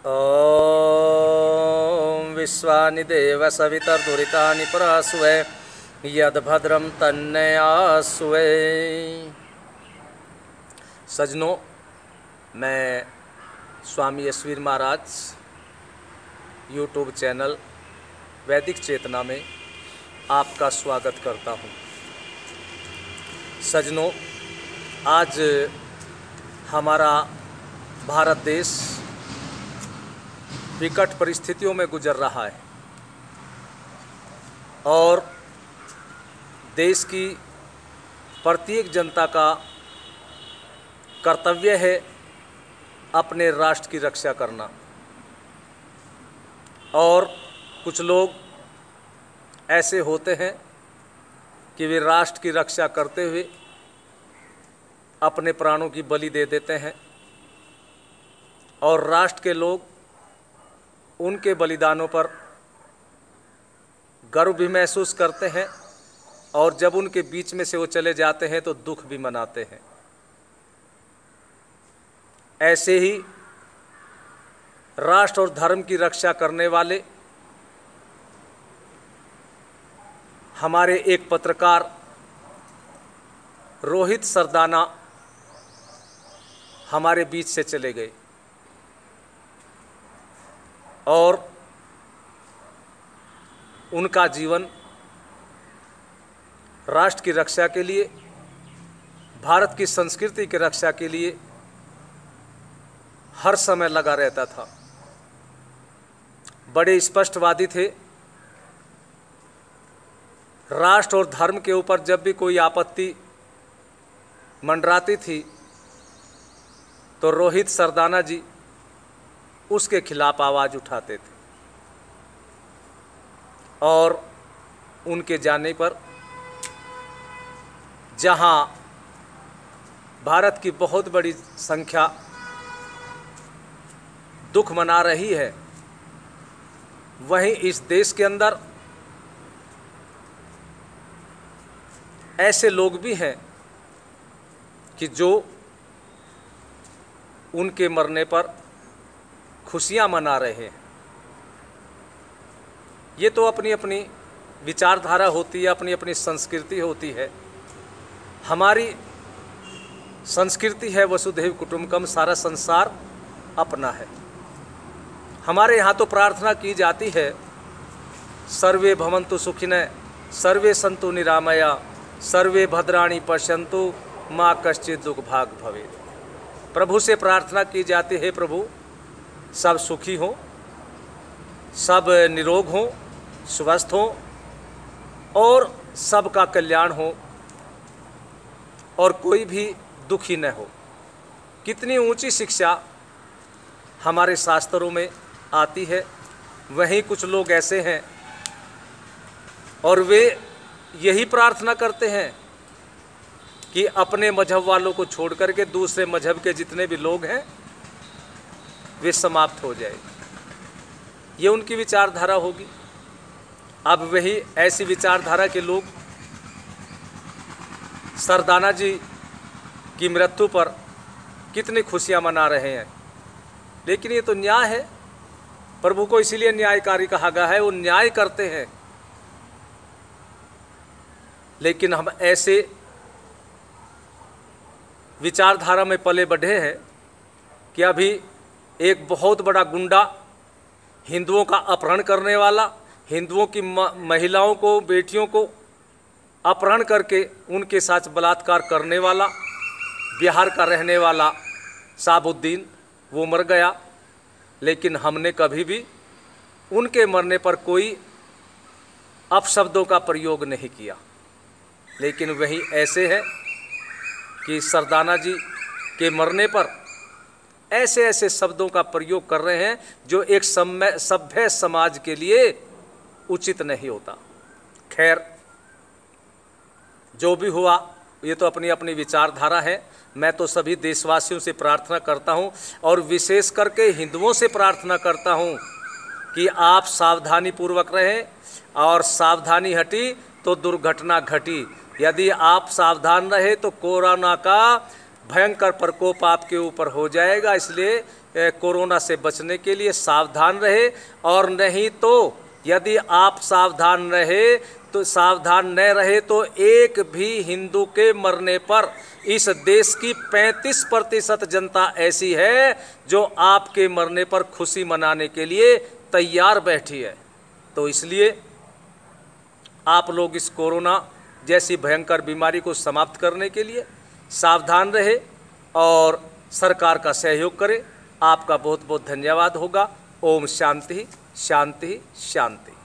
ॐ विश्वानि देव सवितर्दुरितानि परासुवे यद्भद्रं तन्नयासुवे। सज्जनों, मैं स्वामी यशवीर महाराज YouTube channel वैदिक चेतना में आपका स्वागत करता हूँ। सज्जनों, आज हमारा भारत देश विकट परिस्थितियों में गुजर रहा है और देश की प्रत्येक जनता का कर्तव्य है अपने राष्ट्र की रक्षा करना। और कुछ लोग ऐसे होते हैं कि वे राष्ट्र की रक्षा करते हुए अपने प्राणों की बलि दे देते हैं और राष्ट्र के लोग उनके बलिदानों पर गर्व भी महसूस करते हैं और जब उनके बीच में से वो चले जाते हैं तो दुख भी मनाते हैं। ऐसे ही राष्ट्र और धर्म की रक्षा करने वाले हमारे एक पत्रकार रोहित सरदाना हमारे बीच से चले गए और उनका जीवन राष्ट्र की रक्षा के लिए, भारत की संस्कृति की रक्षा के लिए हर समय लगा रहता था। बड़े स्पष्टवादी थे। राष्ट्र और धर्म के ऊपर जब भी कोई आपत्ति मंडराती थी तो रोहित सरदाना जी उसके खिलाफ आवाज़ उठाते थे और उनके जाने पर जहां भारत की बहुत बड़ी संख्या दुख मना रही है, वहीं इस देश के अंदर ऐसे लोग भी हैं कि जो उनके मरने पर खुशियां मना रहे हैं। ये तो अपनी अपनी विचारधारा होती है, अपनी अपनी संस्कृति होती है। हमारी संस्कृति है वसुधैव कुटुंबकम, सारा संसार अपना है। हमारे यहाँ तो प्रार्थना की जाती है, सर्वे भवन्तु सुखिनः, सर्वे सन्तु निरामया, सर्वे भद्राणि पश्यन्तु, माँ कश्चित् दुख भाग भवेत्। प्रभु से प्रार्थना की जाती है, प्रभु सब सुखी हों, सब निरोग हों, स्वस्थ हों और सबका कल्याण हो और कोई भी दुखी न हो। कितनी ऊंची शिक्षा हमारे शास्त्रों में आती है। वहीं कुछ लोग ऐसे हैं और वे यही प्रार्थना करते हैं कि अपने मजहब वालों को छोड़ करके दूसरे मजहब के जितने भी लोग हैं वे समाप्त हो जाए। ये उनकी विचारधारा होगी। अब वही ऐसी विचारधारा के लोग सरदाना जी की मृत्यु पर कितनी खुशियां मना रहे हैं, लेकिन ये तो न्याय है। प्रभु को इसीलिए न्यायकारी कहा गया है, वो न्याय करते हैं। लेकिन हम ऐसे विचारधारा में पले बढ़े हैं कि अभी एक बहुत बड़ा गुंडा हिंदुओं का अपहरण करने वाला, हिंदुओं की महिलाओं को, बेटियों को अपहरण करके उनके साथ बलात्कार करने वाला, बिहार का रहने वाला साबुद्दीन, वो मर गया। लेकिन हमने कभी भी उनके मरने पर कोई अपशब्दों का प्रयोग नहीं किया। लेकिन वही ऐसे है कि सरदाना जी के मरने पर ऐसे ऐसे शब्दों का प्रयोग कर रहे हैं जो एक सभ्य समाज के लिए उचित नहीं होता। खैर, जो भी हुआ ये तो अपनी अपनी विचारधारा है। मैं तो सभी देशवासियों से प्रार्थना करता हूं और विशेष करके हिंदुओं से प्रार्थना करता हूं कि आप सावधानी पूर्वक रहें और सावधानी हटी तो दुर्घटना घटी। यदि आप सावधान रहे तो कोरोना का भयंकर प्रकोप आपके ऊपर हो जाएगा। इसलिए कोरोना से बचने के लिए सावधान रहे, और नहीं तो यदि आप सावधान न रहे तो एक भी हिंदू के मरने पर इस देश की 35% जनता ऐसी है जो आपके मरने पर खुशी मनाने के लिए तैयार बैठी है। तो इसलिए आप लोग इस कोरोना जैसी भयंकर बीमारी को समाप्त करने के लिए सावधान रहे और सरकार का सहयोग करें। आपका बहुत बहुत धन्यवाद होगा। ओम शांति शांति शांति।